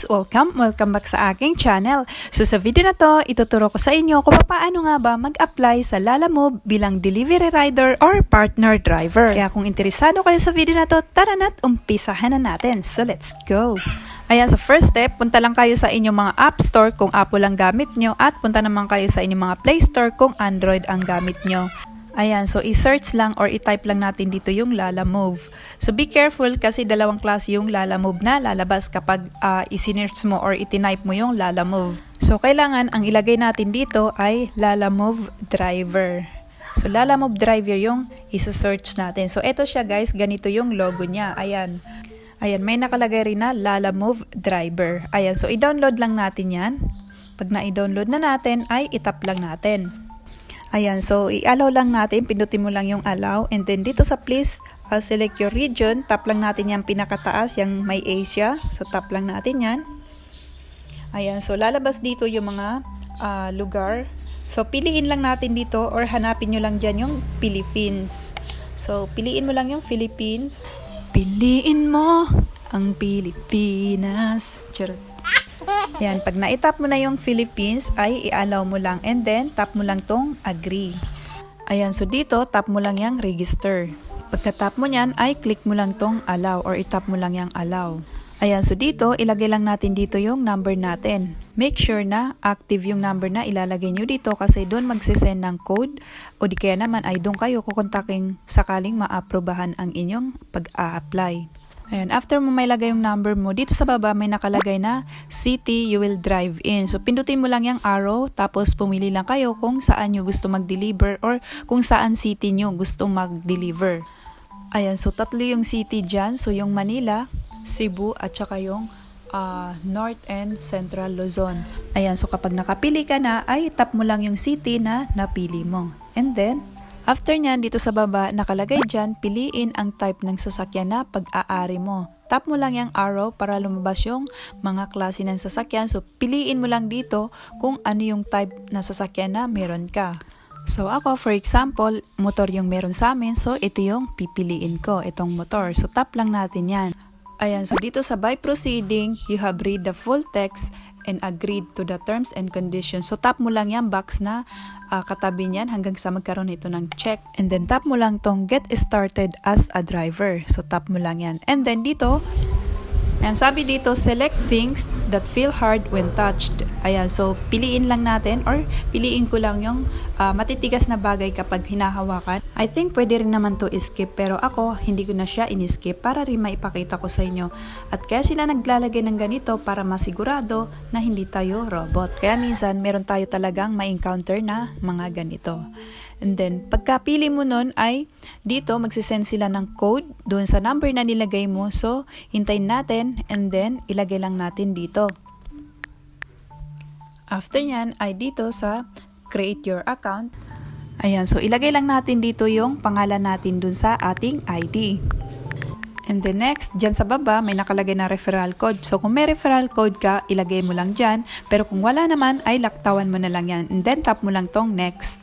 guys! Welcome back sa aking channel. So sa video na to, ituturo ko sa inyo kung paano nga ba mag-apply sa Lalamove bilang delivery rider or partner driver. Kaya kung interesado kayo sa video na to, tara na't umpisahan na natin. So let's go! Ayan, so first step, punta lang kayo sa inyong mga App Store kung Apple ang gamit nyo at punta naman kayo sa inyong mga Play Store kung Android ang gamit nyo. Ayan, so i-search lang or i-type lang natin dito yung Lalamove. So be careful kasi dalawang klase yung Lalamove na lalabas kapag i-search mo or itinype mo yung Lalamove. So kailangan ang ilagay natin dito ay Lalamove driver. So Lalamove driver yung i-search natin. So eto siya guys, ganito yung logo niya. Ayan. Ayan, may nakalagay rin na Lalamove driver. Ayan, so i-download lang natin yan. Pag na-i-download na natin ay itap lang natin. Ayan, so i-allow lang natin, pindutin mo lang yung allow, and then dito sa please select your region, tap lang natin yung pinakataas, yung may Asia, so tap lang natin yan. Ayan, so lalabas dito yung mga lugar, so piliin lang natin dito or hanapin nyo lang dyan yung Philippines. So piliin mo lang yung Philippines, piliin mo ang Pilipinas. Charot. Ayan, pag na-tap mo na yung Philippines ay i-allow mo lang and then tap mo lang tong agree. Ayan, so dito tap mo lang yung register. Pagka-tap mo nyan ay click mo lang tong allow or i-tap mo lang yung allow. Ayan, so dito ilagay lang natin dito yung number natin. Make sure na active yung number na ilalagay nyo dito kasi doon magsisend ng code o di kaya naman ay doon kayo kukontakin sakaling ma-aprobahan ang inyong pag-a-apply. Ayan, after mo may lagay yung number mo, dito sa baba may nakalagay na city you will drive in. So pindutin mo lang yung arrow, tapos pumili lang kayo kung saan nyo gusto mag-deliver or kung saan city nyo gusto mag-deliver. Ayan, so tatlo yung city dyan. So yung Manila, Cebu, at saka yung North and Central Luzon. Ayan, so kapag nakapili ka na, ay tap mo lang yung city na napili mo. And then, after nyan, dito sa baba, nakalagay dyan, piliin ang type ng sasakyan na pag-aari mo. Tap mo lang yung arrow para lumabas yung mga klase ng sasakyan. So, piliin mo lang dito kung ano yung type na sasakyan na meron ka. So, ako, for example, motor yung meron sa amin. So, ito yung pipiliin ko, itong motor. So, tap lang natin yan. Ayan, so dito sa by proceeding, you have read the full text and agreed to the terms and conditions. So, tap mo lang yan box na katabi niyan hanggang sa magkaroon ito ng check. And then, tap mo lang tong get started as a driver. So, tap mo lang yan. And then, dito, ayan, sabi dito, select things that feel hard when touched. Ayan, so, piliin lang natin or piliin ko lang yung matitigas na bagay kapag hinahawakan. I think pwede rin naman to skip pero ako, hindi ko na siya in-skip para rin maipakita ko sa inyo. At kaya sila naglalagay ng ganito para masigurado na hindi tayo robot. Kaya minsan, meron tayo talagang ma-encounter na mga ganito. And then, pagkapili mo nun ay dito magsisend sila ng code doon sa number na nilagay mo. So, hintayin natin and then ilagay lang natin dito. After nyan ay dito sa create your account. Ayan, so ilagay lang natin dito yung pangalan natin dun sa ating ID. And then next, dyan sa baba, may nakalagay na referral code. So kung may referral code ka, ilagay mo lang dyan. Pero kung wala naman, ay laktawan mo na lang yan. And then tap mo lang tong next.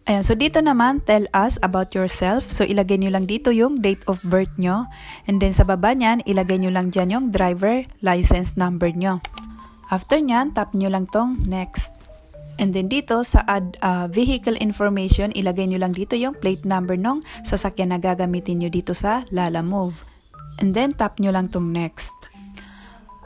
Ayan, so dito naman, tell us about yourself. So ilagay nyo lang dito yung date of birth nyo. And then sa baba nyan, ilagay nyo lang dyan yung driver license number nyo. After nyan, tap nyo lang tong next. And then dito sa add vehicle information, ilagay nyo lang dito yung plate number ng sasakyan na gagamitin nyo dito sa Lalamove. And then tap nyo lang tong next.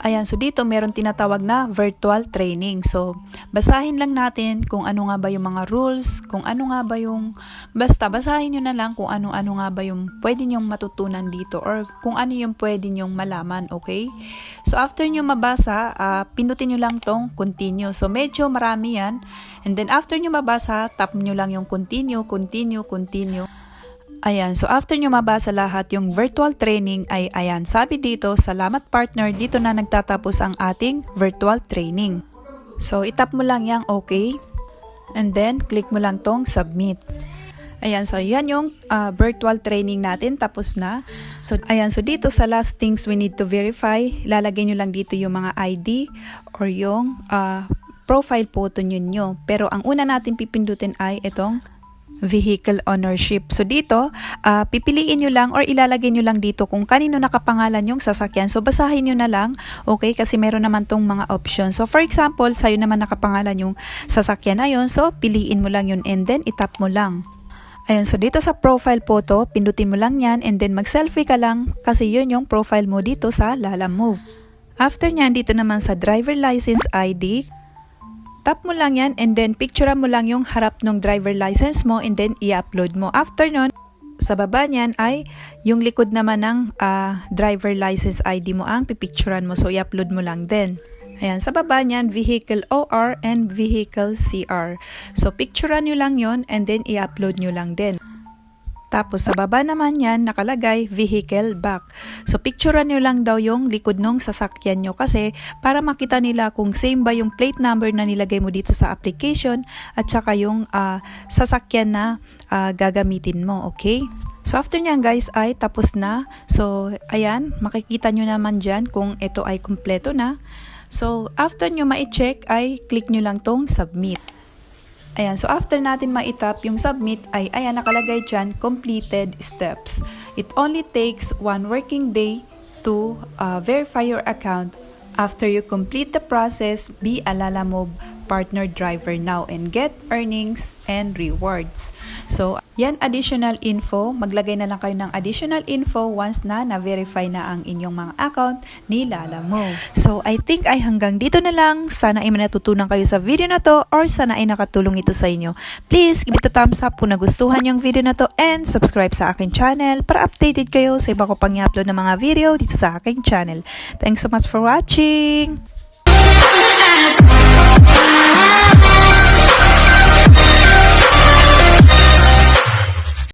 Ayan, so dito meron tinatawag na virtual training. So, basahin lang natin kung ano nga ba yung mga rules, kung ano nga ba yung, basta basahin nyo na lang kung ano-ano nga ba yung pwede nyong matutunan dito or kung ano yung pwede nyong malaman, okay? So, after nyo mabasa, pindutin nyo lang tong continue. So, medyo marami yan. And then, after nyo mabasa, tap nyo lang yung continue, continue, continue. Ayan, so after nyo mabasa lahat yung virtual training ay ayan, sabi dito, salamat partner, dito na nagtatapos ang ating virtual training. So itap mo lang yung okay, and then click mo lang tong submit. Ayan, so yan yung virtual training natin, tapos na. So ayan, so dito sa last things we need to verify, lalagay nyo lang dito yung mga ID or yung profile photo nyo. Pero ang una natin pipindutin ay itong vehicle ownership. So dito, pipiliin nyo lang or ilalagay nyo lang dito kung kanino nakapangalan yung sasakyan. So basahin nyo na lang, okay, kasi meron naman tong mga options. So for example, sa'yo naman nakapangalan yung sasakyan na yun, so piliin mo lang yun and then itap mo lang. Ayun, so dito sa profile photo, pindutin mo lang yan and then mag-selfie ka lang kasi yun yung profile mo dito sa Lalamove. After nyan, dito naman sa driver license ID, tap mo lang yan and then picturean mo lang yung harap ng driver license mo and then i-upload mo. After nun, sa baba niyan ay yung likod naman ng driver license ID mo ang pipicturean mo. So i-upload mo lang din. Ayan, sa baba niyan, vehicle OR and vehicle CR. So picturean nyo lang yon and then i-upload nyo lang din. Tapos sa baba naman yan, nakalagay vehicle back. So picturean nyo lang daw yung likod ng sasakyan nyo kasi para makita nila kung same ba yung plate number na nilagay mo dito sa application at saka yung sasakyan na gagamitin mo, okay? So after nyan guys ay tapos na. So ayan, makikita nyo naman dyan kung ito ay kumpleto na. So after nyo ma-check ay click nyo lang tong submit. Ayan, so after natin ma-tap yung submit ay ayan nakalagay dyan, completed steps. It only takes 1 working day to verify your account. After you complete the process, be a Lalamove partner driver now and get earnings and rewards. So, yan additional info. Maglagay na lang kayo ng additional info once na na-verify na ang inyong mga account ni Lalamove. So, I think ay hanggang dito na lang. Sana ay manatutunan kayo sa video na to or sana ay nakatulong ito sa inyo. Please, give it a thumbs up kung nagustuhan yung video na to and subscribe sa aking channel para updated kayo sa iba ko pang i-upload ng mga video dito sa aking channel. Thanks so much for watching!